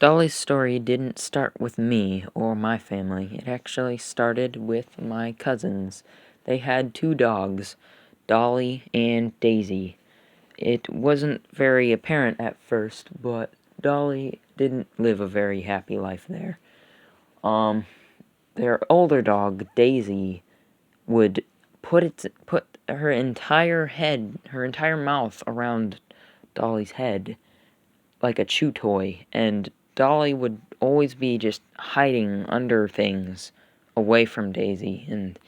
Dolly's story didn't start with me or my family. It actually started with my cousins. They had two dogs, Dolly and Daisy. It wasn't very apparent at first, but Dolly didn't live a very happy life there. Um, their older dog, Daisy, would put her entire mouth around Dolly's head like a chew toy, and Dolly would always be just hiding under things away from Daisy, and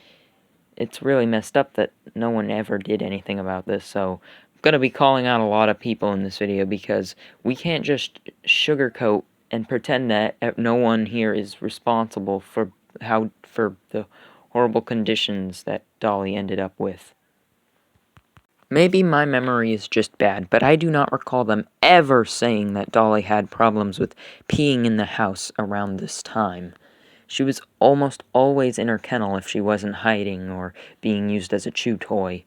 it's really messed up that no one ever did anything about this, so I'm gonna be calling out a lot of people in this video because we can't just sugarcoat and pretend that no one here is responsible for the horrible conditions that Dolly ended up with. Maybe my memory is just bad, but I do not recall them ever saying that Dolly had problems with peeing in the house around this time. She was almost always in her kennel if she wasn't hiding or being used as a chew toy.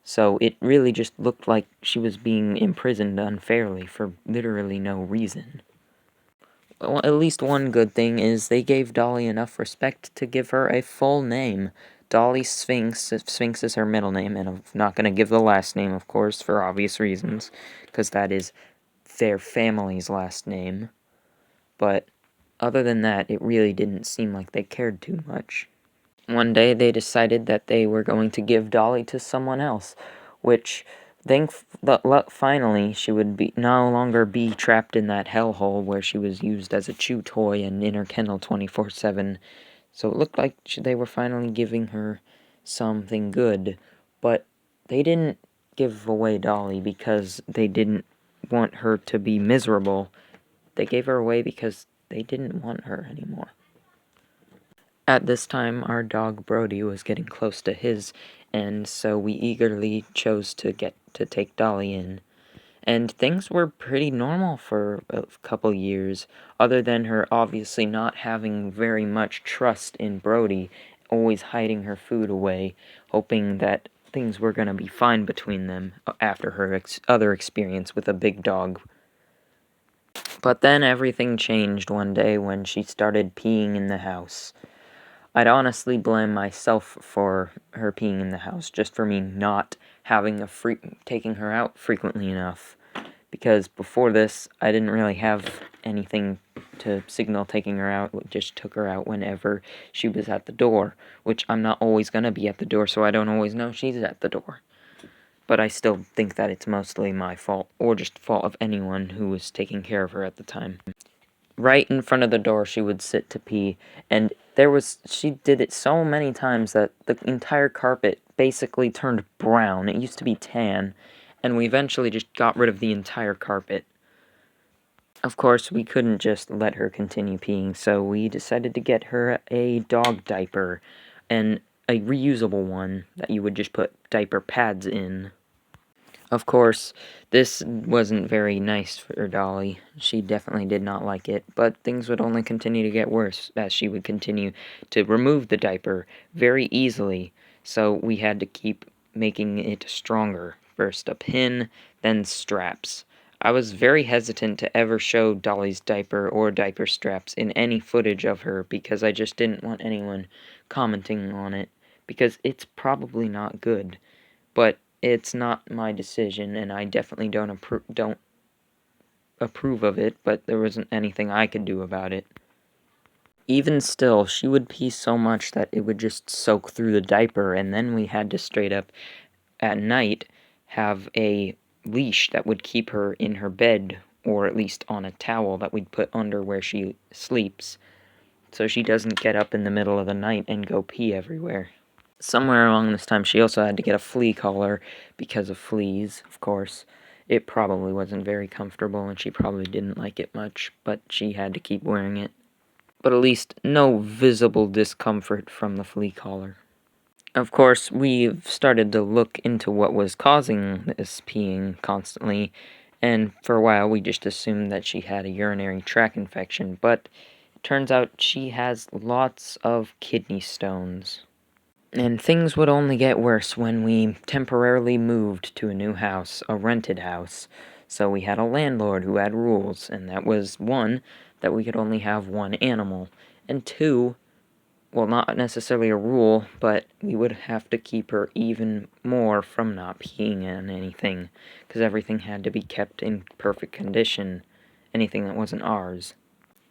So it really just looked like she was being imprisoned unfairly for literally no reason. Well, at least one good thing is they gave Dolly enough respect to give her a full name. Dolly Sphinx. Sphinx is her middle name, and I'm not going to give the last name, of course, for obvious reasons, because that is their family's last name. But other than that, it really didn't seem like they cared too much. One day they decided that they were going to give Dolly to someone else, which finally she would no longer be trapped in that hellhole where she was used as a chew toy and in her kennel 24/7. So it looked like they were finally giving her something good, but they didn't give away Dolly because they didn't want her to be miserable. They gave her away because they didn't want her anymore. At this time, our dog Brody was getting close to his end, so we eagerly chose to take Dolly in. And things were pretty normal for a couple years, other than her obviously not having very much trust in Brody, always hiding her food away, hoping that things were going to be fine between them after her other experience with a big dog. But then everything changed one day when she started peeing in the house. I'd honestly blame myself for her peeing in the house, just for me not taking her out frequently enough. Because before this, I didn't really have anything to signal taking her out. We just took her out whenever she was at the door, which I'm not always going to be at the door, so I don't always know she's at the door. But I still think that it's mostly my fault, or just fault of anyone who was taking care of her at the time. Right in front of the door she would sit to pee, and she did it so many times that the entire carpet basically turned brown. It used to be tan, and we eventually just got rid of the entire carpet. Of course, we couldn't just let her continue peeing, so we decided to get her a dog diaper, and a reusable one that you would just put diaper pads in. Of course, this wasn't very nice for Dolly. She definitely did not like it, but things would only continue to get worse as she would continue to remove the diaper very easily, so we had to keep making it stronger. First a pin, then straps. I was very hesitant to ever show Dolly's diaper or diaper straps in any footage of her because I just didn't want anyone commenting on it, because it's probably not good. But it's not my decision, and I definitely don't approve of it, but there wasn't anything I could do about it. Even still, she would pee so much that it would just soak through the diaper, and then we had to straight up, at night, have a leash that would keep her in her bed, or at least on a towel that we'd put under where she sleeps, so she doesn't get up in the middle of the night and go pee everywhere. Somewhere along this time, she also had to get a flea collar because of fleas, of course. It probably wasn't very comfortable, and she probably didn't like it much, but she had to keep wearing it. But at least no visible discomfort from the flea collar. Of course, we've started to look into what was causing this peeing constantly, and for a while we just assumed that she had a urinary tract infection, but it turns out she has lots of kidney stones. And things would only get worse when we temporarily moved to a new house, a rented house. So we had a landlord who had rules, and that was one, that we could only have one animal, and two, well, not necessarily a rule, but we would have to keep her even more from not peeing on anything, because everything had to be kept in perfect condition, anything that wasn't ours.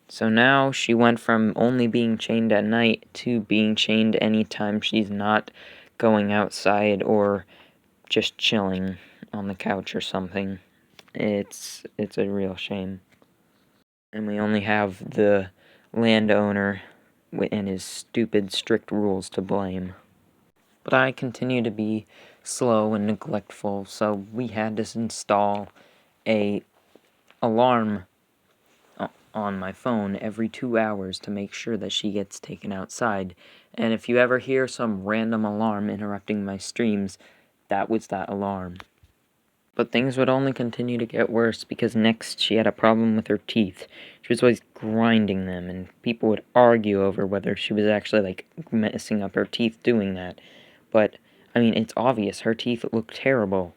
So now she went from only being chained at night to being chained anytime she's not going outside or just chilling on the couch or something. It's a real shame. And we only have the landowner and his stupid, strict rules to blame. But I continue to be slow and neglectful, so we had to install a alarm on my phone every 2 hours to make sure that she gets taken outside. And if you ever hear some random alarm interrupting my streams, that was that alarm. But things would only continue to get worse because next she had a problem with her teeth. She was always grinding them, and people would argue over whether she was actually, like, messing up her teeth doing that. But, I mean, it's obvious her teeth look terrible.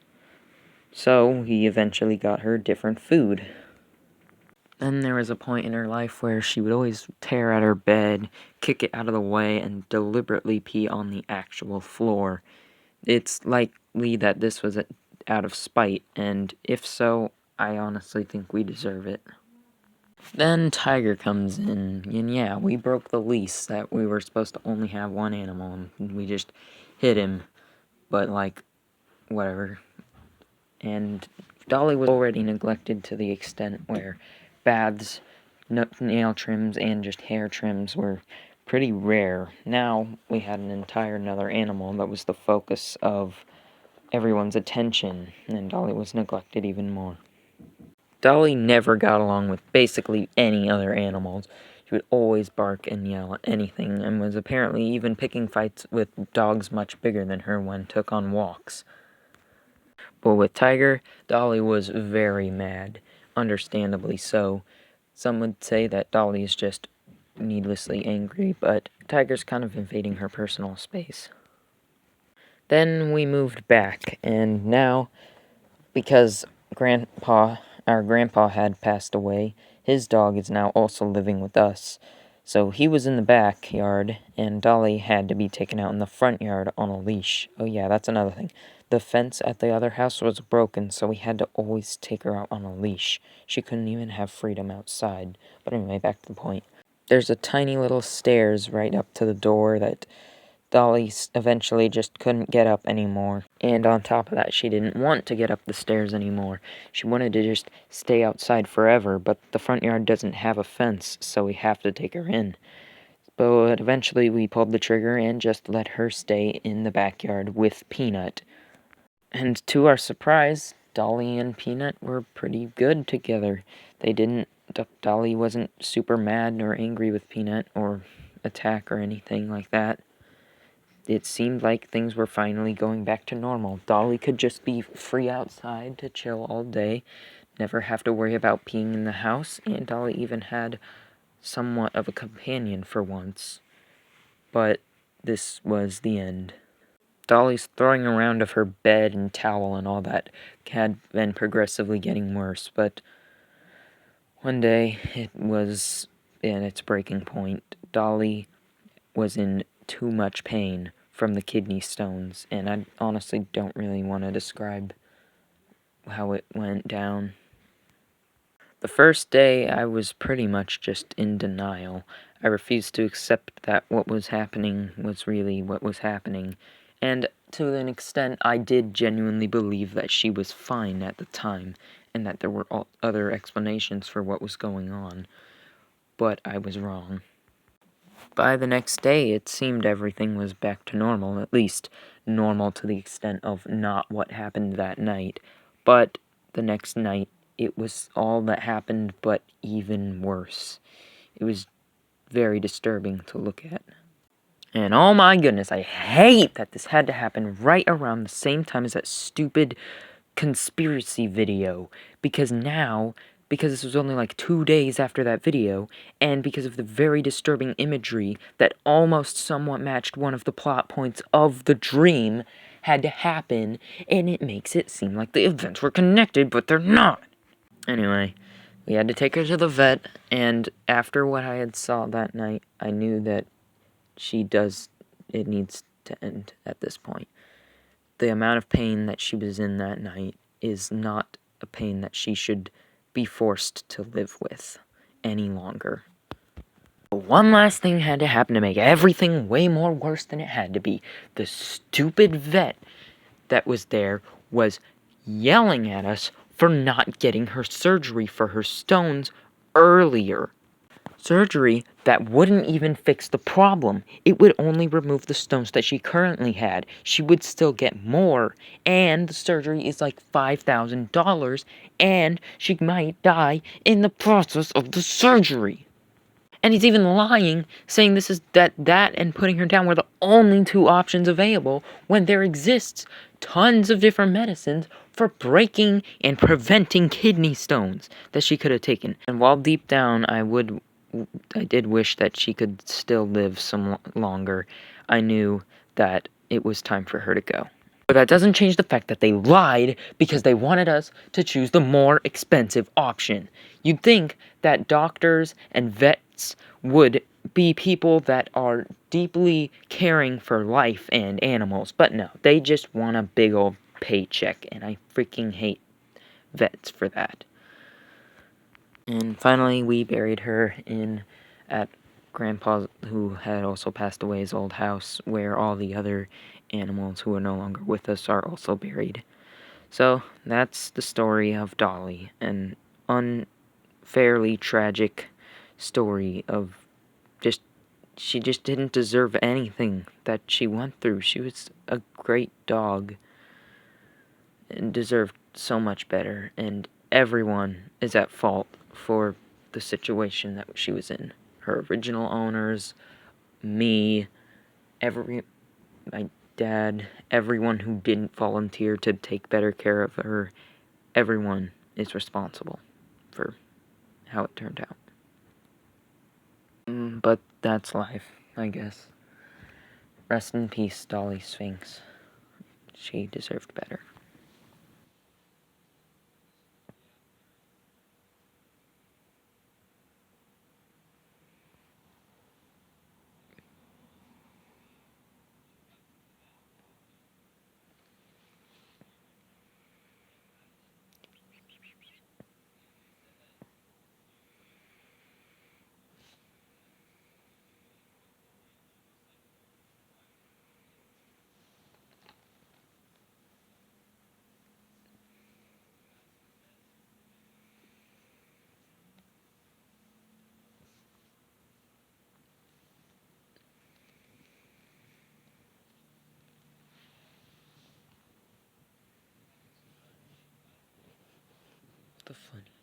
So, he eventually got her different food. Then there was a point in her life where she would always tear at her bed, kick it out of the way, and deliberately pee on the actual floor. It's likely that this was out of spite, and if so, I honestly think we deserve it. Then Tiger comes in, and yeah, we broke the lease that we were supposed to only have one animal, and we just hit him, but like, whatever. And Dolly was already neglected to the extent where baths, nail trims, and just hair trims were pretty rare. Now we had an entire another animal that was the focus of everyone's attention, and Dolly was neglected even more. Dolly never got along with basically any other animals. She would always bark and yell at anything, and was apparently even picking fights with dogs much bigger than her when took on walks. But with Tiger, Dolly was very mad, understandably so. Some would say that Dolly is just needlessly angry, but Tiger's kind of invading her personal space. Then we moved back, and now, because our grandpa had passed away, his dog is now also living with us. So he was in the backyard, and Dolly had to be taken out in the front yard on a leash. Oh yeah, that's another thing. The fence at the other house was broken, so we had to always take her out on a leash. She couldn't even have freedom outside. But anyway, back to the point. There's a tiny little stairs right up to the door that Dolly eventually just couldn't get up anymore. And on top of that, she didn't want to get up the stairs anymore. She wanted to just stay outside forever, but the front yard doesn't have a fence, so we have to take her in. But eventually we pulled the trigger and just let her stay in the backyard with Peanut. And to our surprise, Dolly and Peanut were pretty good together. Dolly wasn't super mad or angry with Peanut or attack or anything like that. It seemed like things were finally going back to normal. Dolly could just be free outside to chill all day, never have to worry about peeing in the house, and Dolly even had somewhat of a companion for once. But this was the end. Dolly's throwing around of her bed and towel and all that had been progressively getting worse, but one day it was in its breaking point. Dolly was in too much pain from the kidney stones, and I honestly don't really want to describe how it went down. The first day, I was pretty much just in denial. I refused to accept that what was happening was really what was happening, and to an extent, I did genuinely believe that she was fine at the time, and that there were other explanations for what was going on, but I was wrong. By the next day, it seemed everything was back to normal, at least normal to the extent of not what happened that night. But the next night, it was all that happened, but even worse. It was very disturbing to look at. And oh my goodness, I hate that this had to happen right around the same time as that stupid conspiracy video. Because this was only like 2 days after that video, and because of the very disturbing imagery that almost somewhat matched one of the plot points of the dream, had to happen, and it makes it seem like the events were connected, but they're not. Anyway, we had to take her to the vet, and after what I had saw that night, I knew that it needs to end at this point. The amount of pain that she was in that night is not a pain that she should be forced to live with any longer. One last thing had to happen to make everything way more worse than it had to be. The stupid vet that was there was yelling at us for not getting her surgery for her stones earlier. Surgery that wouldn't even fix the problem. It would only remove the stones that she currently had. She would still get more, and the surgery is like $5,000, and she might die in the process of the surgery. And he's even lying, saying this is that and putting her down were the only two options available when there exists tons of different medicines for breaking and preventing kidney stones that she could have taken. And while deep down I did wish that she could still live some longer, I knew that it was time for her to go. But that doesn't change the fact that they lied because they wanted us to choose the more expensive option. You'd think that doctors and vets would be people that are deeply caring for life and animals, but no, they just want a big old paycheck, and I freaking hate vets for that. And finally, we buried her at Grandpa's, who had also passed away, his old house, where all the other animals who are no longer with us are also buried. So that's the story of Dolly, an unfairly tragic story of she just didn't deserve anything that she went through. She was a great dog and deserved so much better, and everyone is at fault for the situation that she was in. Her original owners, me, my dad, everyone who didn't volunteer to take better care of her, everyone is responsible for how it turned out. But that's life, I guess. Rest in peace, Dolly Sphinx. She deserved better. The funny.